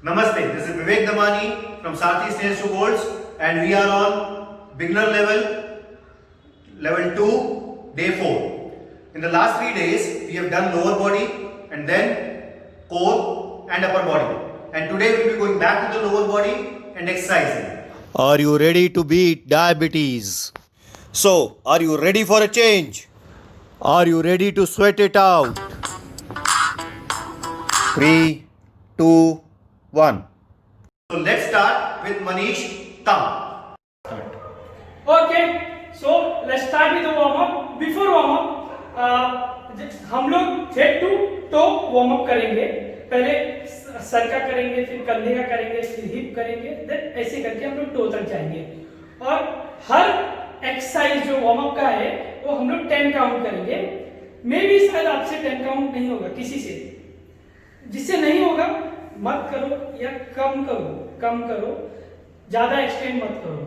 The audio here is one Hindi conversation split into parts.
Namaste, this is Vivek Damani from Sarthi Snails to Golds, and we are on beginner level 2, day 4. In the last 3 days, we have done lower body and then core and upper body. And today we will be going back to the lower body and exercising. Are you ready to beat diabetes? So, are you ready for a change? Are you ready to sweat it out? 3, 2, 1. So let's start with Manish Tam. Okay, so let's start with the warm up. Before warm up, हम लोग head to toe warm up करेंगे. पहले सर का करेंगे, फिर कंधे का करेंगे, फिर हिप करेंगे, देन ऐसे करके हम लोग टो तक जाएंगे. और हर एक्सरसाइज जो वार्म अप का है वो हम लोग 10 काउंट करेंगे. मे भी शायद आपसे 10 काउंट नहीं होगा, किसी से. जिससे नहीं होगा मत करो या कम करो, ज्यादा एक्सटेंड मत करो.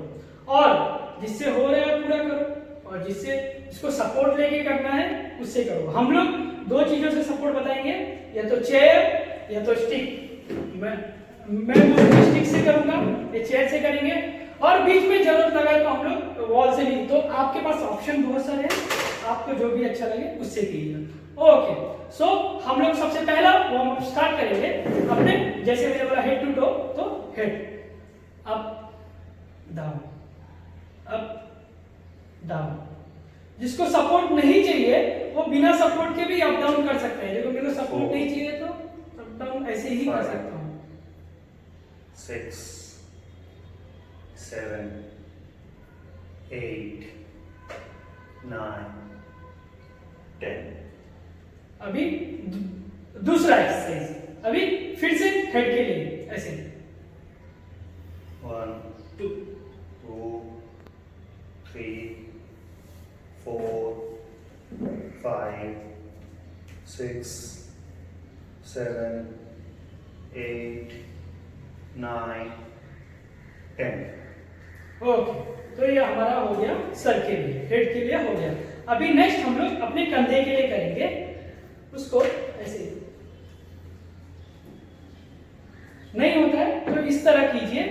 और जिससे हो रहा है पूरा करो, और जिसको सपोर्ट लेके करना है उससे करो. हम लोग 2 चीजों से सपोर्ट बताएंगे, या तो चेयर या तो स्टिक. मैं स्टिक से करूंगा, ये चेयर से करेंगे, और बीच में जरूरत लगा तो हम लोग वॉल से भी. तो आपके पास ऑप्शन बहुत सारे हैं, आपको जो भी अच्छा लगे उससे कीजिए. ओके, सो हम लोग सबसे पहला वार्म अप स्टार्ट करेंगे अपने, जैसे मैंने बोला हेड टू टो, तो head up down, up down. जिसको सपोर्ट नहीं चाहिए वो बिना सपोर्ट के भी अप डाउन कर सकते हैं. देखो मेरे को सपोर्ट नहीं चाहिए तो अप डाउन ऐसे ही कर सकता हूँ. 6, 7, 8, 9, 10. अभी दूसरा एक्सरसाइज, अभी फिर से हेड के लिए ऐसे 1, 2, 3, 4, 5, 6, 7, 8, 9, 10. ओके, तो ये हमारा हो गया सर के लिए, हेड के लिए हो गया. अभी नेक्स्ट हम लोग अपने कंधे के लिए करेंगे. उसको ऐसे नहीं होता है तो इस तरह कीजिए.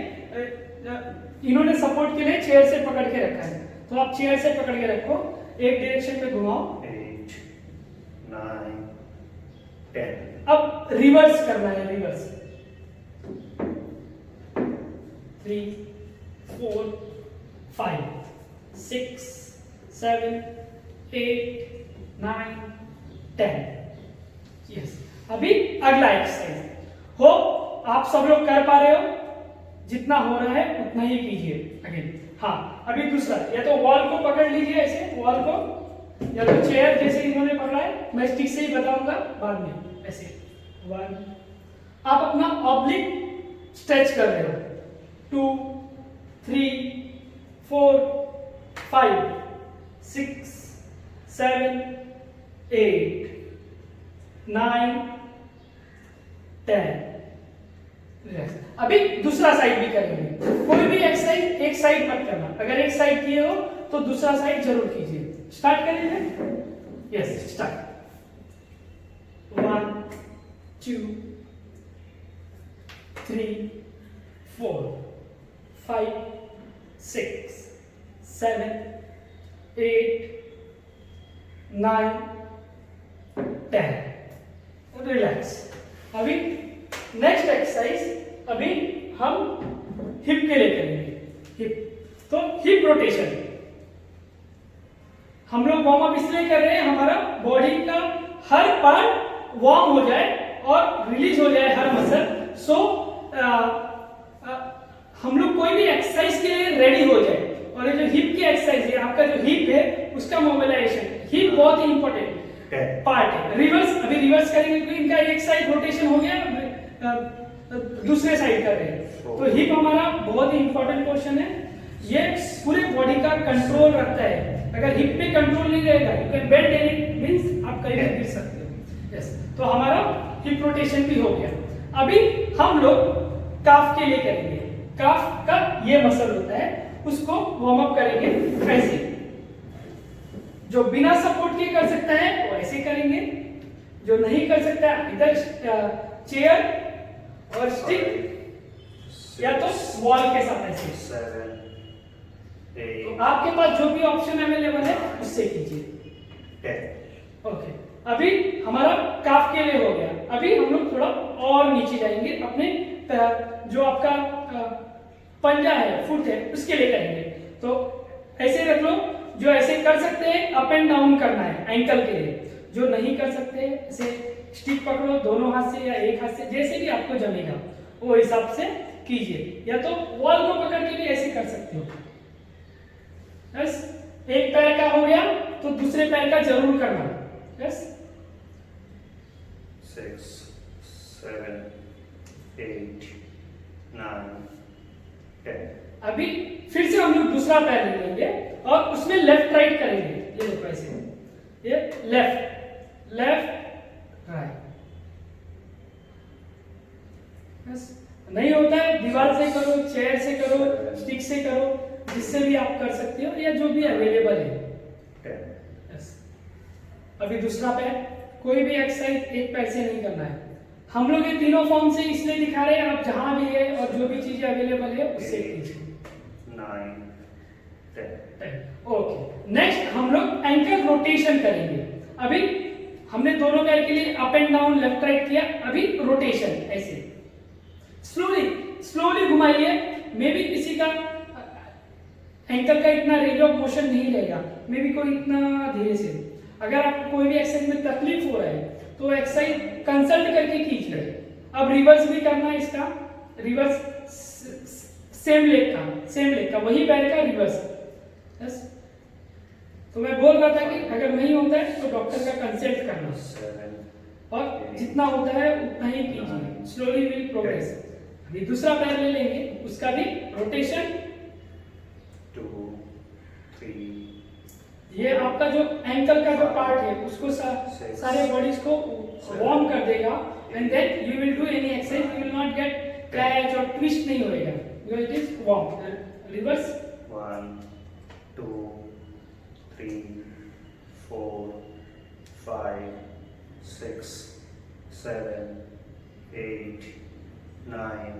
इन्होंने सपोर्ट के लिए चेयर से पकड़ के रखा है, तो आप चेयर से पकड़ के रखो, एक डायरेक्शन में घुमाओ. 8, 9, 10. अब रिवर्स करना है, रिवर्स. 3, 4, 5, 6, 7, 8, 9, 10. यस. अभी अगला एक्सरसाइज हो, आप सब लोग कर पा रहे हो, जितना हो रहा है उतना ही कीजिए. अगेन हाँ, अभी दूसरा, या तो वॉल को पकड़ लीजिए ऐसे, वॉल को, या तो चेयर जैसे इन्होंने पकड़ा है, मैं स्टिक से ही बताऊंगा बाद में. ऐसे 1, आप अपना ऑब्लिक स्ट्रेच कर रहे हो. 2, 3, 4, 5, 6, 7, 8, 9, 10. अभी दूसरा साइड भी करेंगे. कोई भी एक्सरसाइज एक साइड मत करना. अगर एक साइड किए हो तो दूसरा साइड जरूर कीजिए. स्टार्ट करेंगे. Yes, start. 1, 2, 3, 4, 5, 6, 7, 8, 9, 10. रिलैक्स. अभी नेक्स्ट एक्सरसाइज अभी हम हिप के लिए करेंगे. हिप, तो हिप रोटेशन हम लोग वार्म अप इसलिए कर रहे हैं, हमारा बॉडी का हर पार्ट वार्म हो जाए और रिलीज हो जाए हर मसल. सो हम लोग कोई भी एक्सरसाइज के लिए रेडी हो जाए. और ये जो हिप की एक्सरसाइज है, आपका जो हिप है उसका मोबिलाइजेशन, हिप बहुत ही इंपॉर्टेंट पार्ट है. रिवर्स, अभी रिवर्स करेंगे तो इनका एक साइड रोटेशन हो गया, दूसरे साइड कर रहे हैं. तो हिप हमारा बहुत ही इंपॉर्टेंट पोर्शन है. ये पूरे बॉडी का कंट्रोल रखता है. अगर हिप पे कंट्रोल नहीं रहेगा, you can bend any means आप कहीं भी गिर सकते हो. यस, तो हमारा हिप रोटेशन भी हो गया. अभी हम लोग काफ के लिए करेंगे. काफ का ये मसल होता है, उसको वार्म अप करेंगे ऐसे. जो बिना सपोर्ट के कर सकता है वो ऐसे करेंगे, जो नहीं कर सकता इधर चेयर और स्टिक या तो वॉल के साथ ऐसे। 7 तो 8 आपके पास जो भी ऑप्शन अवेलेबल है उससे कीजिए। 10। ओके, अभी हमारा काफ के लिए हो गया। अभी हम लोग थोड़ा और नीचे जाएंगे, अपने जो आपका पंजा है, फुट है, उसके लिए करेंगे। तो ऐसे रख लो, जो ऐसे कर सकते हैं अप एंड डाउन करना है एंकल के लिए, जो नहीं कर सकते ऐसे स्टिक पकड़ो दोनों हाथ से या एक हाथ से, जैसे भी आपको जमेगा वो हिसाब से कीजिए, या तो वॉल को पकड़ के भी ऐसे कर सकते हो। बस एक पैर का हो गया तो दूसरे पैर का जरूर करना। बस 6 7 8 9 10। अभी फिर से हम लोग दूसरा पैर ले लेंगे और उसमें लेफ्ट राइट करेंगे। ये देखो ऐसे, ये लेफ्ट लेफ्ट राइट। बस नहीं होता है दीवार से करो, चेयर से करो, स्टिक से करो, जिससे भी आप कर सकते हो या जो भी अवेलेबल है। 10। बस अभी दूसरा पैर, कोई भी एक्सरसाइज एक पैर से नहीं करना है। हम लोग ये तीनों फॉर्म से इसलिए दिखा रहे हैं, आप जहां भी है और जो भी चीजें अवेलेबल है उससे कीजिए। 9 10। ओके, नेक्स्ट हम लोग एंकल रोटेशन करेंगे। अभी हमने दोनों पैर के लिए up and down left right किया, अभी रोटेशन ऐसे स्लोली स्लोली घुमाइए। मे बी किसी का एंकल का इतना रेंज ऑफ मोशन नहीं रहेगा, मे बी कोई इतना धीरे से। अगर आपको कोई भी एक्सरसाइज में तकलीफ हो रहा है तो एक्सरसाइज कंसल्ट करके कीजिए। अब रिवर्स भी करना है इसका, रिवर्स सेम लेग का वही पैर का रिवर्स। यस, तो मैं बोल रहा था कि अगर नहीं होता है तो डॉक्टर का कंसल्ट करना, 7 और जितना होता है उतना ही कीजिए। Slowly will progress. अभी दूसरा पैर ले लेंगे, उसका भी रोटेशन। 2 3 ये आपका जो एंकल का जो पार्ट है उसको सारे बॉडीज को वार्म कर देगा, and then you will do any exercise, you will not get catch और ट्विस्ट नहीं होएगा, because it is warm. Reverse 1 2 3 4 5 6 7 8 9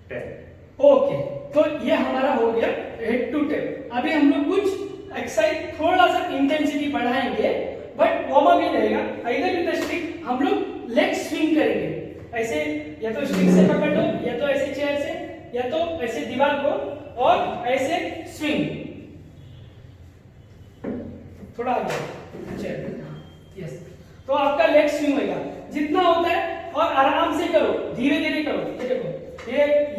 10। Okay, तो ये हमारा हो गया हेड टू टेल। अभी हम लोग कुछ एक्सरसाइज थोड़ा सा इंटेंसिटी बढ़ाएंगे, बट वार्म अप ही रहेगा। इधर विद द स्टिक हम लोग लेग स्विंग करेंगे ऐसे, या तो स्टिक से पकड़ लो, या तो ऐसे चेयर से, या तो ऐसे दीवार को, और ऐसे स्विंग। थोड़ा आगे चेयर, यस। तो आपका लेग स्विंग होगा जितना होता है, और आराम से करो, धीरे धीरे करो। ये देखो,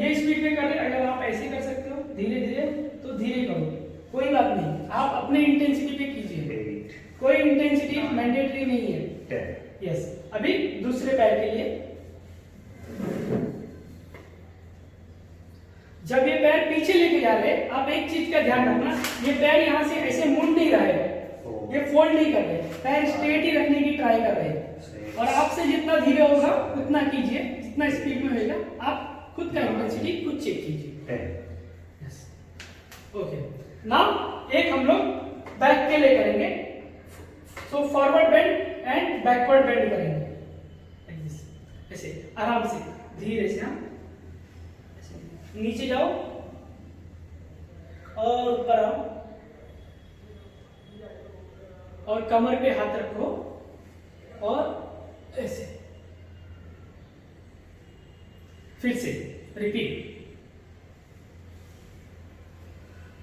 ये स्पीड पे कर रहे, अगर आप ऐसे कर सकते हो धीरे धीरे तो धीरे करो, कोई बात नहीं, आप अपने इंटेंसिटी पे कीजिए, 8 कोई इंटेंसिटी मैंडेटरी नहीं है। 10। यस, अभी दूसरे पैर के लिए, जब ये पैर पीछे लेके जा रहे हैं, आप एक चीज का ध्यान रखना, ये पैर यहाँ से ऐसे मुड़ नहीं रहा है, ये फोल्ड नहीं कर रहे, पैर स्ट्रेट ही रखने की ट्राई कर रहे हैं। और आपसे जितना धीरे होगा उतना कीजिए, जितना स्पीड में होगा आप खुद का इंटेंसिटी खुद चेक कीजिए। 10। ओके, नाउ एक हम लोग बैक के लिए करेंगे। So forward bend and backward bend करेंगे ऐसे, आराम से धीरे से। हम नीचे जाओ और ऊपर आओ, और कमर पे हाथ रखो और ऐसे, फिर से रिपीट।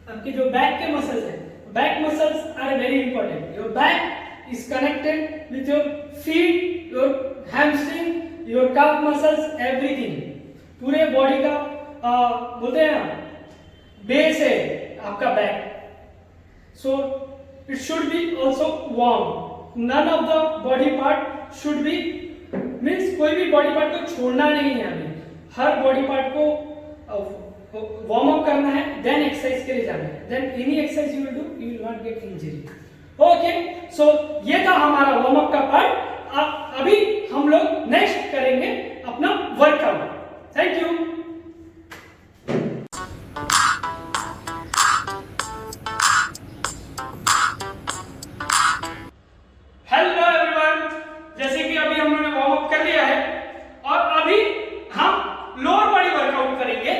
आपके जो बैक के मसल्स हैं, back muscles are very important. Your back is connected with your feet, your hamstring, your calf muscles, everything. पूरे बॉडी का बोलते हैं ना, बेस है आपका back. So it should be also warm. None of the body part should be, means कोई भी बॉडी पार्ट को छोड़ना नहीं है हमें, हर बॉडी पार्ट को वार्म अप करना है, देन एक्सरसाइज के लिए जाना है। Then any exercise you will do, you will not get injury. Okay, so ये था हमारा वार्म अप का पार्ट। अभी हम लोग नेक्स्ट करेंगे अपना workout. Thank you. Hello everyone, जैसे कि अभी हम लोगों ने वार्म अप कर लिया है, और अभी हम लोअर बॉडी वर्कआउट करेंगे।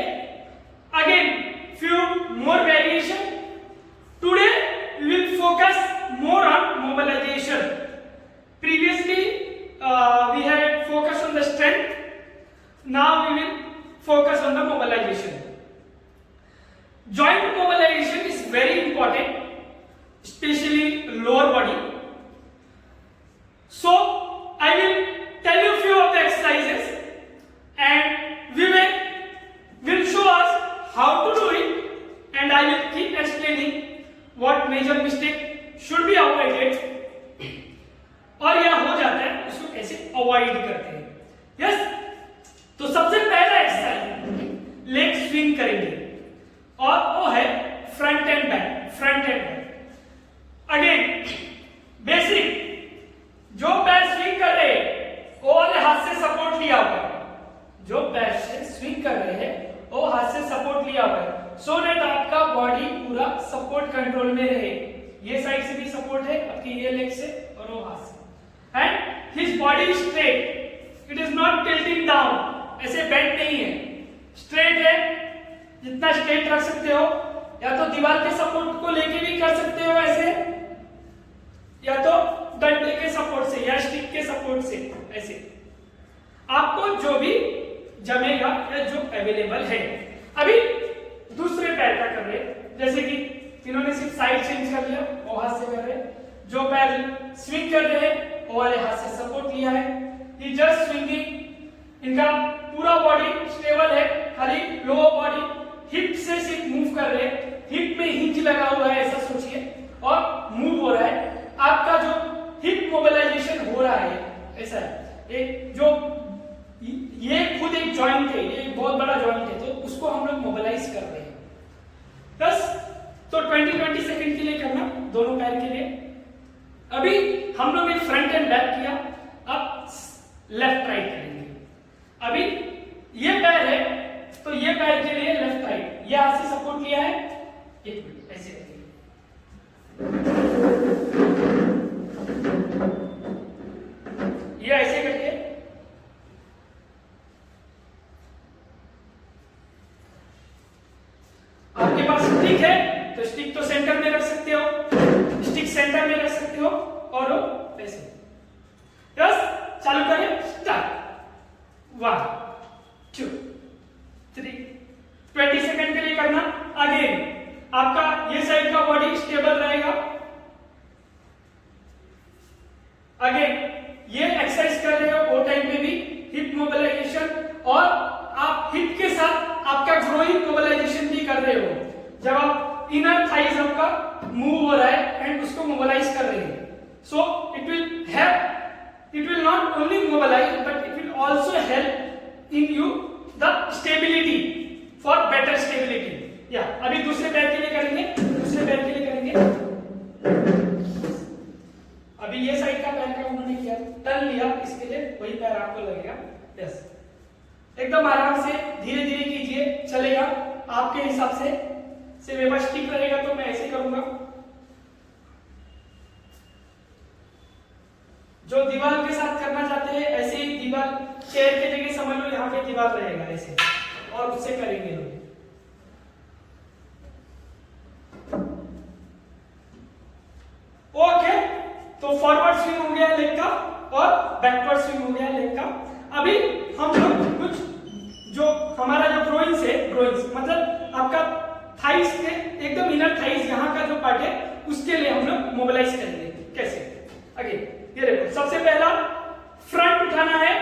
ऐसे अवॉइड करते हैं। यस, तो सबसे पहला एक्सरसाइज लेग स्विंग करेंगे और वो है front end back, front end back. Again basic, जो पैर स्विंग कर रहे हैं वो वाले हाथ से सपोर्ट लिया हुआ है, जो पैर से स्विंग कर रहे हैं वो हाथ से सपोर्ट लिया हुआ है, सो दैट आपका बॉडी पूरा सपोर्ट कंट्रोल में रहे। ये साइड से भी सपोर्ट है आपकी, ये लेग से और वो हाथ से, and his body straight, it is not tilting down, ऐसे बेंड नहीं है, स्ट्रेट है। जितना स्ट्रेट रख सकते हो, या तो दीवार के सपोर्ट को लेके भी कर सकते हो ऐसे, या तो डंडे के सपोर्ट से या स्टिक के सपोर्ट से, ऐसे आपको जो भी जमेगा या जो अवेलेबल है। अभी दूसरे पैर का कर रहे हैं, जैसे कि इन्होंने सिर्फ साइड चेंज कर लिया, वो हाथ से कर रहे हैं। जो पैर स्विंग कर रहे हैं वो वाले हाथ से सपोर्ट लिया है, ये जस्ट स्विंगिंग। इनका पूरा बॉडी स्टेबल है, खाली लोअर बॉडी हिप से सिर्फ मूव कर रहे हैं, हिप में हिंज लगा हुआ है ऐसा सोचिए, और मूव हो रहा है। आपका जो हिप मोबिलाइजेशन हो रहा है ऐसा है। एक जो ये खुद एक जॉइंट है, ये बहुत बड़ा जॉइंट है, तो उसको हम लोग मोबिलाइज कर रहे हैं। बस तो 20-20 सेकंड के लिए करना दोनों पैर के लिए। अभी हम लोग ने फ्रंट एंड बैक किया, अब लेफ्ट राइट करेंगे। अभी ये पैर है तो ये पैर के लिए लेफ्ट राइट, ये हाथ से सपोर्ट लिया है, एक मिनट ऐसे करेंगे। ये ऐसे करके आपके पास स्टिक है तो स्टिक तो सेंटर में रख सकते हो, स्टिक सेंटर में रख सकते हो, और ऐसे। यस, चालू करें, स्टार्ट। 1 2 3 20 सेकंड के लिए करना। अगेन आपका ये साइड का बॉडी स्टेबल रहेगा। अगेन ये एक्सरसाइज कर रहे हो वो टाइम पे भी हिप मोबिलाइजेशन, और आप हिप के साथ आपका ग्रोइंग मोबिलाइजेशन भी कर रहे हो। जब आप इनर थाइज आपका मूव हो रहा है एंड उसको मोबिलाइज कर रहे हैं, so it will not only mobilise but it will also help in you the stability, for better stability. या अभी दूसरे पैर के लिए करेंगे, दूसरे पैर के लिए करेंगे। अभी ये साइड का पैर का उन्होंने किया, टर्न लिया, इसके लिए वही पैर आपको लगेगा। यस, एकदम आराम से धीरे धीरे कीजिए, चलेगा आपके हिसाब से मेरे पास ठीक रहेगा तो मैं ऐसे करूंगा। जो दीवार के साथ करना चाहते हैं ऐसे ही दीवार, चेयर के जगह समझ लो यहाँ पे दीवार रहेगा ऐसे, और उससे करेंगे लोग। ओके, तो फॉरवर्ड स्विंग हो गया लेग का और बैकवर्ड स्विंग हो गया लेग का। अभी हम लोग कुछ जो हमारा जो ग्रोइंग्स है, ग्रोइंग्स मतलब आपका थाइस के एकदम इनर थाइस यहाँ का जो पार्ट है उसके लिए हम लोग मोबिलाइज करेंगे। कैसे? अगेन ये देखो, सबसे पहला फ्रंट उठाना है,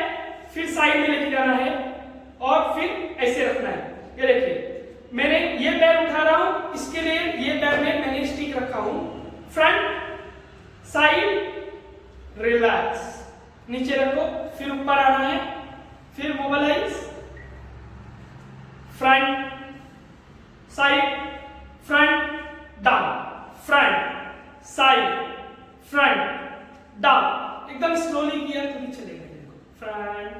फिर साइड में लेके जाना है और फिर ऐसे रखना है। ये देखिए मैंने ये पैर उठा रहा हूं, इसके लिए ये पैर में मैंने स्टिक रखा हूं। फ्रंट साइड रिलैक्स, नीचे रखो, फिर ऊपर आना है, फिर mobilise, front side, front down, front side, front down. एकदम स्लोली किया तो भी चलेगा। देखो front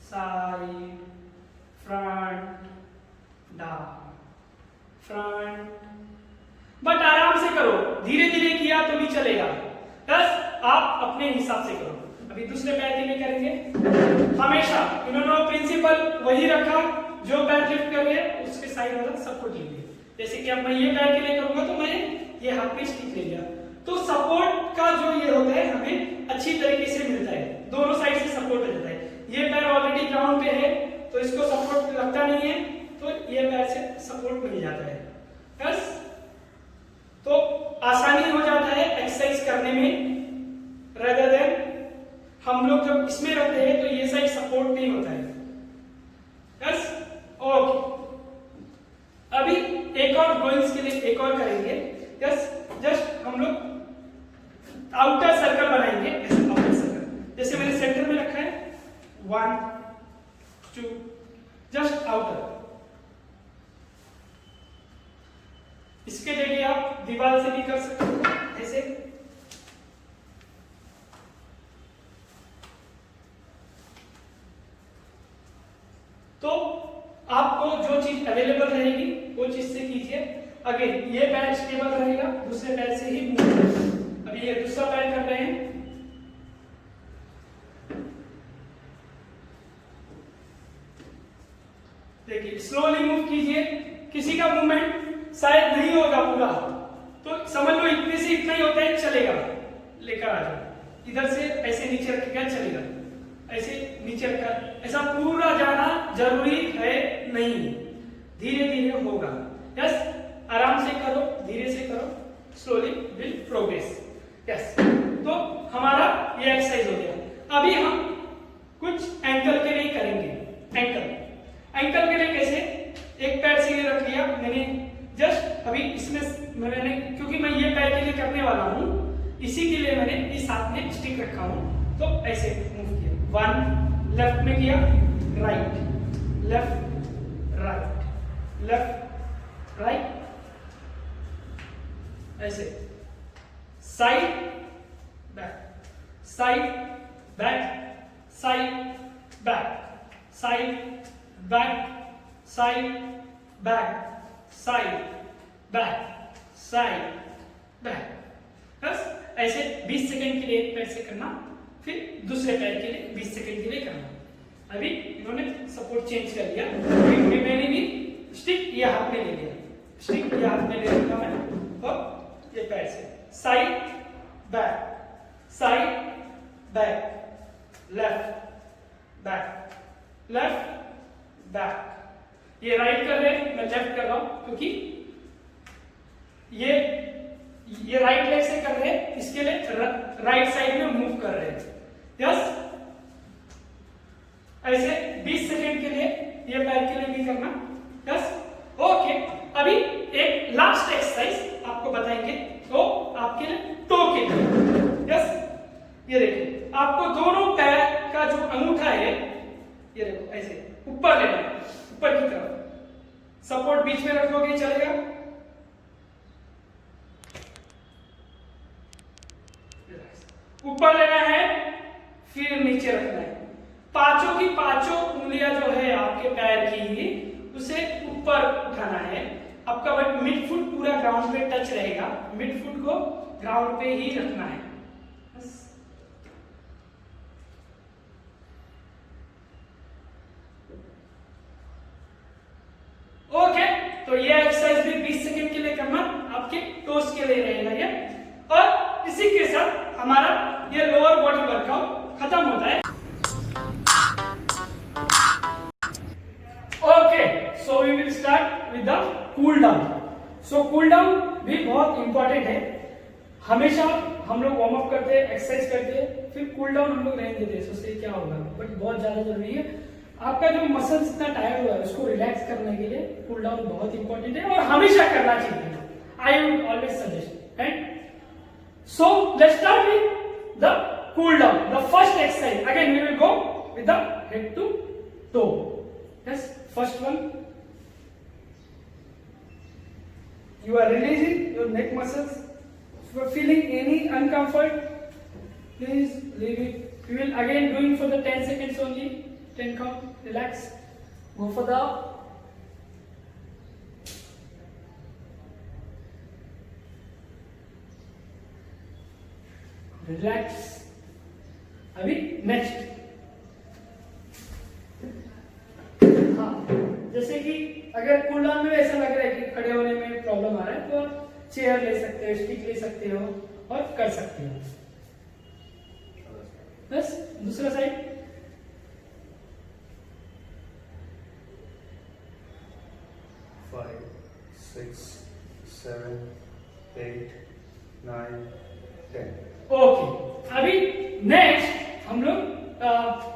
side, front down, front, but आराम से करो, धीरे धीरे किया तो भी चलेगा। बस आप अपने हिसाब से करो। अभी दूसरे पैर के लिए करेंगे। हमेशा इन्होंने प्रिंसिपल वही रखा, जो पैर लिफ्ट कर रहे हैं उसके साइड वाला सपोर्ट लीजिए। जैसे कि अब मैं ये पैर के लिए करूंगा तो मैं ये हाथ में स्टिक ले लिया, तो सपोर्ट का जो ये होता है हमें अच्छी तरीके से मिलता है, दोनों साइड से सपोर्ट हो जाता है। ये पैर ऑलरेडी ग्राउंड पे है तो इसको सपोर्ट लगता नहीं है, तो ये पैर से सपोर्ट मिल जाता है। बस तो आसानी हो जाता है एक्सरसाइज करने में, rather than हम लोग जब इसमें रहते हैं तो ये साइड सपोर्ट नहीं होता है। Yes, okay. अभी एक और ग्रोइंग्स के लिए एक और करेंगे। यस, जस्ट हम लोग आउटर सर्कल बनाएंगे, आउटर सर्कल। जैसे मैंने सेंटर 1 2 जस्ट आउटर। इसके लिए आप दीवार से भी कर सकते हो ऐसे। तो आपको जो चीज अवेलेबल रहेगी वो चीज से कीजिए। अगेन ये पैर स्टेबल रहेगा, दूसरे पैर से ही मूव करें। अभी ये दूसरा पैर कर रहे हैं। देखिए स्लोली मूव कीजिए। किसी का मूवमेंट शायद नहीं होगा पूरा, तो समझ लो इतने से इतना ही होता है, चलेगा। लेकर आ जाओ, इधर से ऐसे नीचे रखेगा, चलेगा, ऐसे नीचे रखा, ऐसा पूरा जाना जरूरी है नहीं, धीरे धीरे होगा। यस, आराम से करो, धीरे से करो, स्लोली विल प्रोग्रेस। यस, तो हमारा ये एक्सरसाइज हो गया। अभी हम कुछ एंकल के लिए करेंगे। एंकल के लिए कैसे? एक पैर से ये रख लिया मैंने, जस्ट अभी इसमें मैंने, क्योंकि मैं ये पैर के लिए करने वाला हूं, इसी के लिए मैंने इस हाथ में स्टिक रखा हूं, तो ऐसे मूव किया। 1 लेफ्ट में किया, right, left right, left right, ऐसे side back, side back, side back, side back, side back, side back, side back. बस ऐसे 20 सेकंड के लिए एक पैर से करना, फिर दूसरे पैर के लिए 20 सेकंड के लिए करना। अभी इन्होंने सपोर्ट चेंज कर दिया, मैंने भी स्टिक ये हाथ में ले लिया, स्टिक ये हाथ में ले लिया मैं, और ये पैर से side back, side back, left back, left back. ये राइट कर रहे हैं, मैं लेफ्ट कर रहा हूं, क्योंकि ये राइट लेग से कर रहे हैं, इसके लिए राइट साइड में मूव कर रहे हैं। यस, ऐसे 20 सेकंड के लिए ये पैर के लिए भी करना। Yes, okay. अभी एक लास्ट एक्सरसाइज आपको बताएंगे, तो आपके लिए टो के लिए। यस, ये देखो, आपको दोनों पैर का जो अंगूठा है, ये देखो ऐसे ऊपर लेना, ऊपर की तरफ, सपोर्ट बीच में रखोगे चलेगा, ऊपर लेना है, फिर नीचे रखना है। पांचों की पांचों उंगलियां जो है आपके पैर की, उसे ऊपर उठाना है। आपका मिड फुट पूरा ग्राउंड पे टच रहेगा, मिड फुट को ग्राउंड पे ही रखना है। ओके, तो ये एक्सरसाइज भी 20 सेकंड के लिए करना, आपके टोस के लिए रहेगा ये। और इसी के साथ हमारा ये लोअर बॉडी वर्कआउट खत्म होता है। Okay, so we will start with the cool down. So cool down भी बहुत इंपॉर्टेंट है। हमेशा हम लोग वार्म अप करते हैं, एक्सरसाइज करते हैं, फिर कूल डाउन हम लोग रहने देते हैं, सोचते क्या होगा, बट बहुत ज्यादा जरूरी है। आपका जो मसल्स इतना टायर्ड हुआ है, उसको रिलैक्स करने के लिए कूल डाउन बहुत इंपॉर्टेंट है, और हमेशा करना चाहिए। I would always suggest. And so let's start with the cool down. The first exercise, again we will go with the head to toe. Yes, first one, you are releasing your neck muscles. If you are feeling any uncomfort, please leave it. We will again doing for the 10 seconds only, 10 count, relax, go for the relax. अभी नेक्स्ट, हाँ, जैसे कि अगर कूल डाउन में ऐसा लग रहा है कि खड़े होने में प्रॉब्लम आ रहा है, तो आप चेयर ले सकते हो, स्टिक ले सकते हो और कर सकते हो। बस दूसरा साइड, Five, 6, 7, 8, 9, 10. ओके। अभी नेक्स्ट हम लोग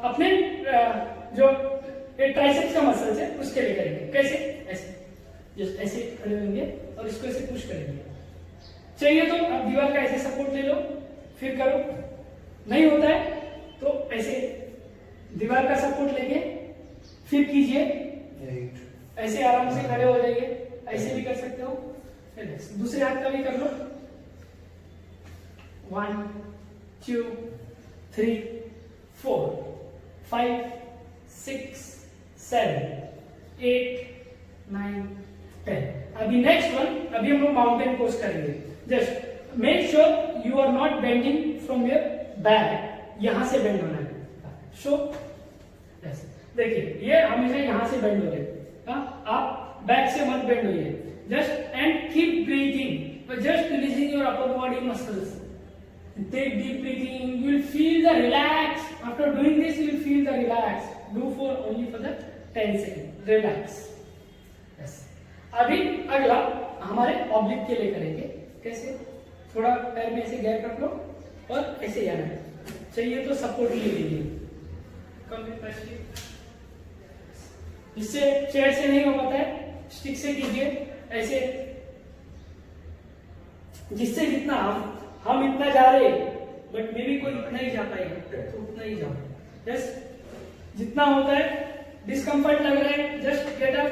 अपने जो ट्राइसेप्स का मसल्स है उसके लिए करेंगे। कैसे? ऐसे, जस्ट ऐसे खड़े होंगे और इसको ऐसे पुश करेंगे। चाहिए तो आप दीवार का ऐसे सपोर्ट ले लो, फिर करो। नहीं होता है तो ऐसे दीवार का सपोर्ट लेके फिर कीजिए, ऐसे आराम से खड़े हो जाइए, ऐसे भी कर सकते हो, दूसरे हाथ का भी कर लो। 1 2 3 4 5 6 7 8 9 10। अभी नेक्स्ट वन, अभी हम लोग माउंटेन पोज करेंगे। Just make sure you are not bending from your back, यहां से बेंड होना है। सो देखिए ये हमेशा यहां से बेंड हो रहे हैं, आप बैक से मत बेंड होइए। Just and keep breathing, just releasing your upper body muscles. Take deep breathing, you will feel the relax. After doing this you will feel the relax. Do for only for the 10 second, relax. अभी अगला हमारे ऑब्लिक के लिए करेंगे। कैसे? थोड़ा पैर में ऐसे गैप रख लो और ऐसे जाना है, चाहिए तो सपोर्ट ले लीजिए, जिससे चेयर से नहीं हो पाता है स्टिक से कीजिए ऐसे, जिससे जितना हम इतना जा रहे बट मे भी कोई इतना ही जा पाएगा तो उतना ही जाओ। जस्ट जितना होता है, डिस्कम्फर्ट लग रहा है just get up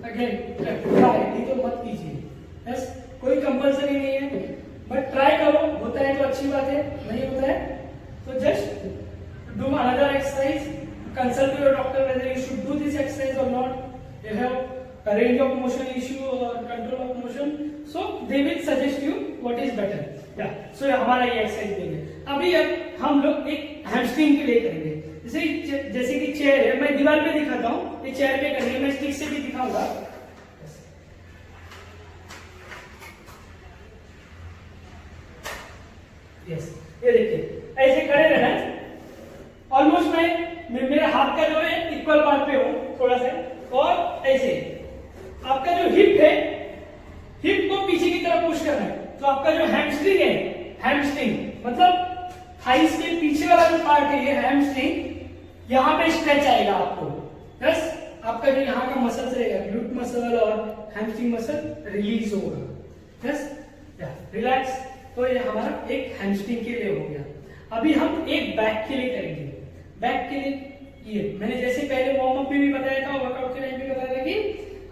again, try, नहीं तो मत कीजिए। बस कोई कंपल्सरी नहीं है, बट ट्राई करो, होता है तो अच्छी बात है, नहीं होता है तो just do another exercise, consult your doctor whether you should do this exercise or not. You have a range of motion issue or control of motion, so they will suggest you what is better. Yeah, so हमारा ये एक्सरसाइज देंगे। अभी अब हम लोग एक हैमस्ट्रिंग के लिए करेंगे। जैसे कि चेयर है, मैं दीवार पे दिखाता हूँ, ये चेयर पे करेंगे, मैं स्टिक से भी दिखाऊंगा। यस, ये देखिए ऐसे खड़े रहना है, ऑलमोस्ट मैं मेरे हाथ का जो है इक्वल पार्ट पे हूं थोड़ा सा, और ऐसे आपका जो हिप है, हिप को पीछे की तरफ पुश करना है, तो आपका जो हैमस्ट्रिंग है, हैमस्ट्रिंग मतलब थाइस के पीछे वाला जो पार्ट है, ये हैमस्ट्रिंग, यहाँ पे स्ट्रेच आएगा आपको। बस आपका जो यहाँ का मसल रहेगा, ग्लूट मसल और हैमस्ट्रिंग मसल रिलीज होगा। बस रिलैक्स। तो ये हमारा एक हैमस्ट्रिंग के लिए हो गया। अभी हम एक बैक के लिए करेंगे। बैक के लिए ये मैंने जैसे पहले वार्म अप में भी बताया था, वर्कआउट के टाइम भी बताया था कि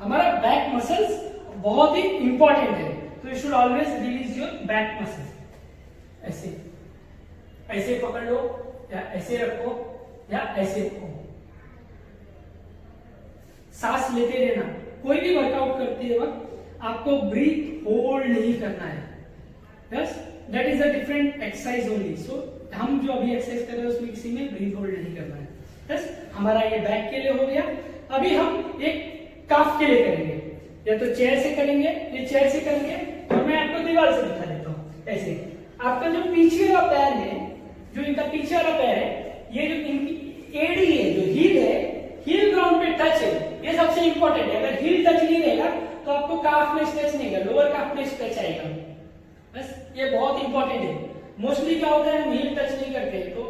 हमारा बैक मसल्स बहुत ही इंपॉर्टेंट है, तो you should always release your back muscles. ऐसे ऐसे पकड़ लो या ऐसे रखो या ऐसे रखो, सांस लेते रहना। कोई भी वर्कआउट करते वक्त आपको ब्रीथ होल्ड नहीं करना है। Yes, that is a different exercise only. So हम जो अभी एक्सरसाइज कर रहे हैं उसमें किसी में ब्रीथ होल्ड नहीं करना है। बस हमारा ये बैक के लिए हो गया। अभी हम एक काफ के लिए करेंगे, या तो चेयर से करेंगे, ये चेयर से करेंगे, और मैं आपको दीवार से दिखा देता हूँ। ऐसे आपका जो पीछे वाला पैर है, जो इनका पीछे वाला पैर है, ये जो इनकी एड़ी है, जो हील है, हील ग्राउंड पे टच है, ये सबसे इंपॉर्टेंट है। अगर हील टच नहीं रहेगा तो आपको काफ में स्ट्रेच नहीं होगा, लोअर काफ में स्ट्रेच आएगा। बस ये बहुत इंपॉर्टेंट है। मोस्टली क्या होता है, हम हील टच नहीं करते तो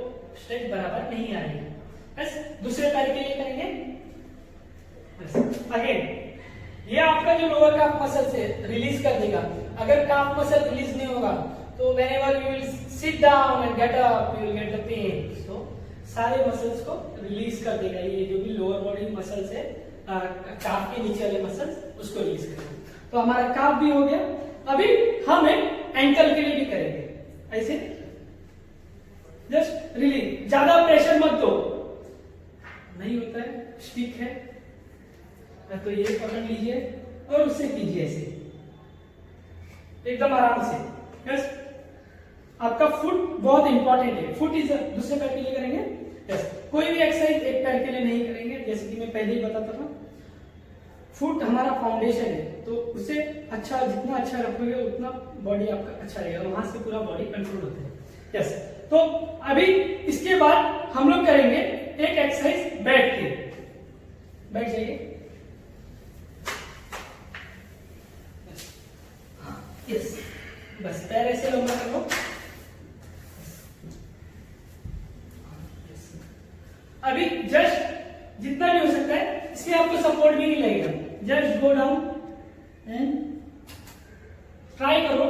स्ट्रेच बराबर नहीं आएगा। बस दूसरे पैर के लिए करेंगे। अगेन ये आपका जो लोअर काफ मसल से रिलीज कर देगा। अगर काफ मसल रिलीज नहीं होगा तो whenever you will sit down and get up you will get the pain. So सारे मसल्स को रिलीज कर देगा, ये जो भी लोअर बॉडी मसल्स है, काफ के नीचे वाले मसल्स, उसको रिलीज करेगा। तो हमारा काफ भी हो गया। अभी हम एक एंकल के लिए भी करेंगे। ऐसे जस्ट रिलीज, ज्यादा प्रेशर मत दो, नहीं होता है, स्टिक है तो ये पकड़ लीजिए और उससे कीजिए ऐसे एकदम आराम से। यस, आपका फुट बहुत इंपॉर्टेंट है। फुट इज दूसरे पैर के लिए करेंगे। यस, कोई भी एक्सरसाइज एक पैर के लिए नहीं करेंगे, जैसे कि मैं पहले ही बताता था। फुट हमारा फाउंडेशन है, तो उससे अच्छा, जितना अच्छा रखोगे उतना बॉडी आपका अच्छा रहेगा, वहां से पूरा बॉडी कंट्रोल होता है। यस, तो अभी इसके बाद हम लोग करेंगे एक एक्सरसाइज बैठ के। बैठ जाइए। यस, बस पैर ऐसे लंबा करो। अभी जस्ट जितना भी हो सकता है, इसमें आपको सपोर्ट भी नहीं लगेगा। Just go down and try करो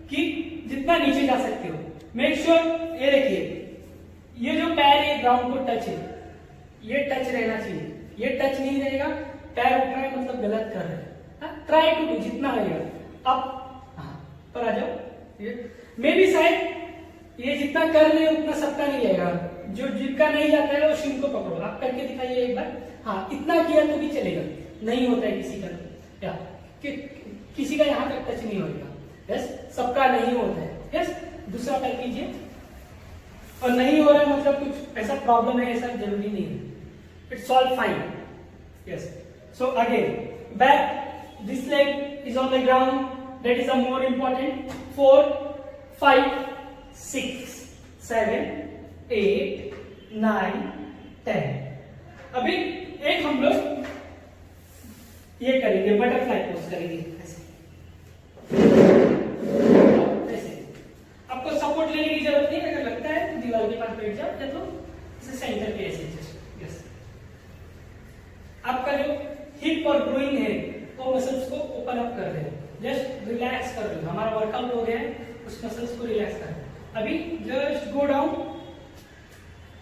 कि जितना नीचे जा सकते हो। मेक श्योर, ये देखिए, ये जो पैर है ग्राउंड को टच है, ये टच रहना चाहिए, ये टच नहीं रहेगा, पैर उठ रहा है मतलब गलत कर रहे हैं। ट्राई टू डू जितना रहेगा। अब हाँ पर आ जाओ। ये मे भी शायद ये जितना कर रहे हैं उतना सबका नहीं रहेगा, जो जिनका नहीं जाता है वो शिन को पकड़ो। आप करके दिखाइए एक बार। हाँ इतना किया तो भी चलेगा, नहीं होता है किसी का, या किसी का यहाँ तक टच नहीं होगा। यस, सबका नहीं होता है। यस, दूसरा पैर कीजिए। और नहीं हो रहा है मतलब कुछ ऐसा प्रॉब्लम है, ऐसा जरूरी नहीं है, it's all fine. Yes, so again back, this leg is on the ground, that is the more important. 4 5 6 7 8 9 10। अभी एक हम लोग ये करेंगे, बटरफ्लाई पोज करेंगे ऐसे। आपको सपोर्ट लेने की जरूरत नहीं, अगर लगता है तो दीवार के पास बैठ जाओ, या तो इसे सेंटर पे ऐसे जस्ट। यस, आपका जो हिप और ग्रोइंग है वो मसल्स को ओपन अप कर रहे हैं, जस्ट रिलैक्स कर रहे हो। हमारा वर्कआउट हो गया है, उस मसल्स को रिलैक्स कर रहे हैं। अभी जस्ट गो डाउन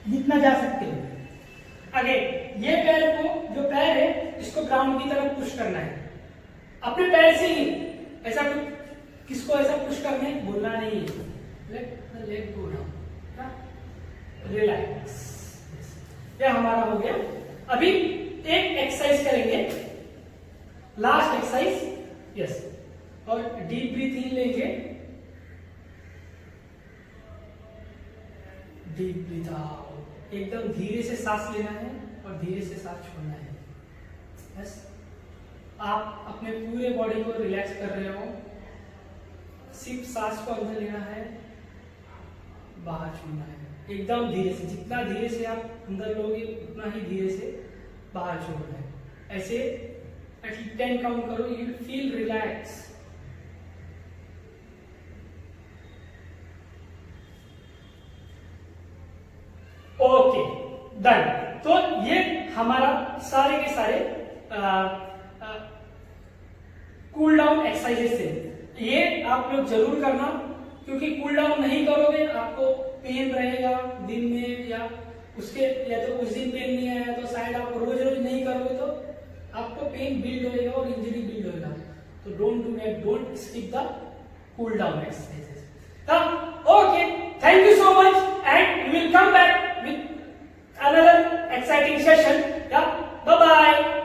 जितना जा सकते हो। अगेन ये पैर को, जो पैर है इसको ग्राउंड की तरफ पुश करना है, अपने पैर से ही। ऐसा कुछ किसको ऐसा पुश करना है बोलना नहीं है। Let the leg go down, relax. ये हमारा हो गया। अभी एक एक्सरसाइज करेंगे, लास्ट एक्सरसाइज। यस, और डीप ब्रीथ इन लेंगे, डीप ब्रीथ आउट। एकदम धीरे से सांस लेना है और धीरे से सांस छोड़ना है। यस, आप अपने पूरे बॉडी को रिलैक्स कर रहे हो, सिर्फ सांस को अंदर लेना है, बाहर छोड़ना है। एकदम धीरे से, जितना धीरे से आप अंदर लोगे उतना ही धीरे से बाहर छोड़ना है। ऐसे एटलीस्ट 10 काउंट करो, you will feel relax. Okay, done. तो ये हमारा सारे के सारे कूल डाउन एक्सरसाइजेस थे। ये आप लोग जरूर करना, क्योंकि कूल डाउन नहीं करोगे आपको पेन रहेगा दिन में, या उसके या तो उस दिन पेन नहीं आया तो शायद आप रोज रोज नहीं करोगे तो आपको पेन बिल्ड होएगा और इंजरी बिल्ड होएगा। तो don't do that, don't skip the cool down exercises. Okay, thank you so much and we will come back with another exciting session. Yeah, bye bye.